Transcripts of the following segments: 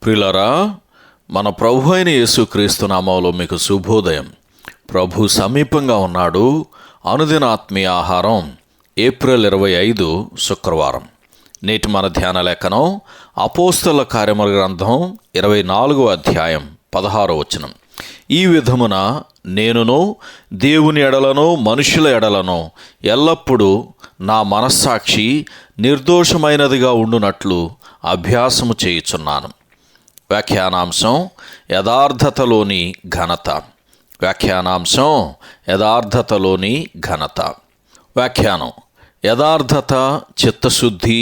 ప్రియులారా, మన ప్రభు అయిన యేసుక్రీస్తు నామములో మీకు శుభోదయం. ప్రభు సమీపంగా ఉన్నాడు. అనుదిన ఆత్మీయ ఆహారం ఏప్రిల్ 25 శుక్రవారం. నేటి మన ధ్యాన లేఖనం అపోస్తలుల కార్యముల గ్రంథం 24వ అధ్యాయం 16వ వచనం. ఈ విధమున నేనును దేవుని ఎడలను మనుషుల ఎడలను ఎల్లప్పుడూ నా మనస్సాక్షి నిర్దోషమైనదిగా ఉండునట్లు అభ్యాసము చేయుచున్నాను. వ్యాఖ్యానాంశం యథార్థతలోని ఘనత. వ్యాఖ్యానాంశం యథార్థతలోని ఘనత. వ్యాఖ్యానం: యథార్థత, చిత్తశుద్ధి,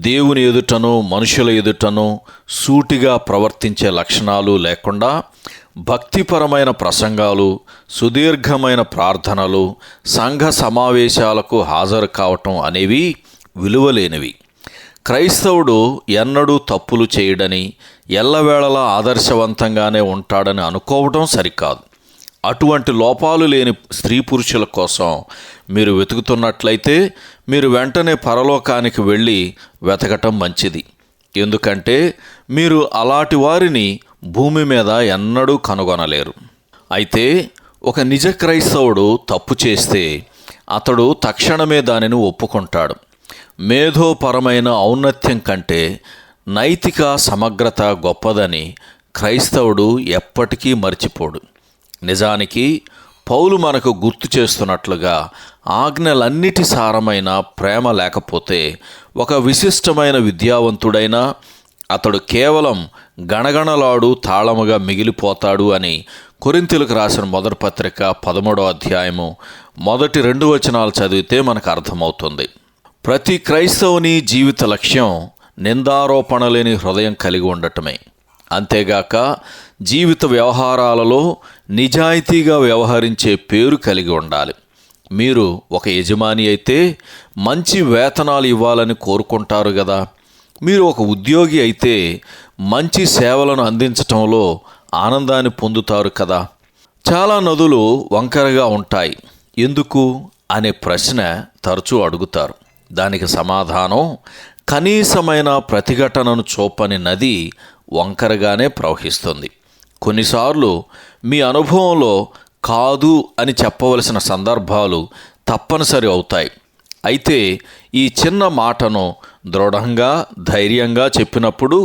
దేవుని ఎదుటను మనుషుల ఎదుటను సూటిగా ప్రవర్తించే లక్షణాలు లేకుండా భక్తిపరమైన ప్రసంగాలు, సుదీర్ఘమైన ప్రార్థనలు, సంఘ సమావేశాలకు హాజరు కావటం అనేవి విలువలేనివి. క్రైస్తవుడు ఎన్నడూ తప్పులు చేయడని, ఎల్లవేళలా ఆదర్శవంతంగానే ఉంటాడని అనుకోవడం సరికాదు. అటువంటి లోపాలు లేని స్త్రీ పురుషుల కోసం మీరు వెతుకుతున్నట్లయితే మీరు వెంటనే పరలోకానికి వెళ్ళి వెతకటం మంచిది. ఎందుకంటే మీరు అలాంటి వారిని భూమి మీద ఎన్నడూ కనుగొనలేరు. అయితే ఒక నిజ క్రైస్తవుడు తప్పు చేస్తే అతడు తక్షణమే దానిని ఒప్పుకుంటాడు. మేధోపరమైన ఔన్నత్యం కంటే నైతిక సమగ్రత గొప్పదని క్రైస్తవుడు ఎప్పటికీ మర్చిపోడు. నిజానికి పౌలు మనకు గుర్తు చేస్తున్నట్లుగా ఆజ్ఞలన్నిటి సారమైన ప్రేమ లేకపోతే ఒక విశిష్టమైన విద్యావంతుడైనా అతడు కేవలం గణగణలాడు తాళముగా మిగిలిపోతాడు అని కొరింథీయులకు రాసిన మొదటి పత్రిక 13వ అధ్యాయము మొదటి 2 వచనాలు చదివితే మనకు అర్థమవుతుంది. ప్రతి క్రైస్తవుని జీవిత లక్ష్యం నిందారోపణ లేని హృదయం కలిగి ఉండటమే. అంతేగాక జీవిత వ్యవహారాలలో నిజాయితీగా వ్యవహరించే పేరు కలిగి ఉండాలి. మీరు ఒక యజమాని అయితే మంచి వేతనాలు ఇవ్వాలని కోరుకుంటారు కదా. మీరు ఒక ఉద్యోగి అయితే మంచి సేవలను అందించటంలో ఆనందాన్ని పొందుతారు కదా. చాలా నదులు వంకరగా ఉంటాయి ఎందుకు అనే ప్రశ్న తరచూ అడుగుతారు. దానికి సమాధానం, కనీసమైన ప్రతిఘటనను చూపని నది వంకరగానే ప్రవహిస్తుంది. కొన్నిసార్లు మీ అనుభవంలో కాదు అని చెప్పవలసిన సందర్భాలు తప్పనిసరి అవుతాయి. అయితే ఈ చిన్న మాటను దృఢంగా, ధైర్యంగా చెప్పినప్పుడు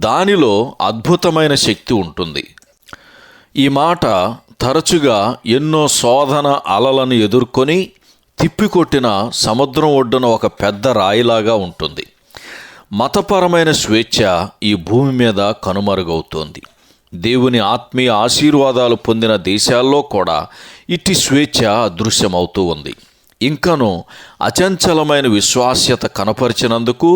దానిలో అద్భుతమైన శక్తి ఉంటుంది. ఈ మాట తరచుగా ఎన్నో శోధన అలలను ఎదుర్కొని తిప్పికొట్టిన సముద్రం ఒడ్డున ఒక పెద్ద రాయిలాగా ఉంటుంది. మతపరమైన స్వేచ్ఛ ఈ భూమి మీద కనుమరుగవుతోంది. దేవుని ఆత్మీయ ఆశీర్వాదాలు పొందిన దేశాల్లో కూడా ఇట్టి స్వేచ్ఛ అదృశ్యమవుతూ ఉంది. ఇంకను అచంచలమైన విశ్వాస్యత కనపరిచినందుకు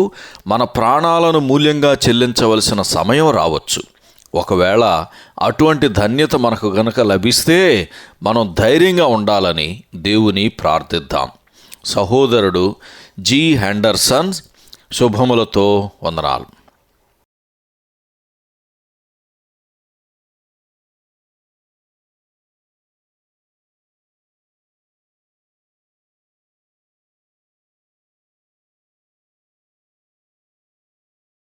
మన ప్రాణాలను మూల్యంగా చెల్లించవలసిన సమయం రావచ్చు. ఒకవేళ అటువంటి ధన్యత మనకు గనక లభిస్తే మనం ధైర్యంగా ఉండాలని దేవుని ప్రార్థిద్దాం. సహోదరుడు జి. హెండర్సన్. శుభములతో వందనాలు.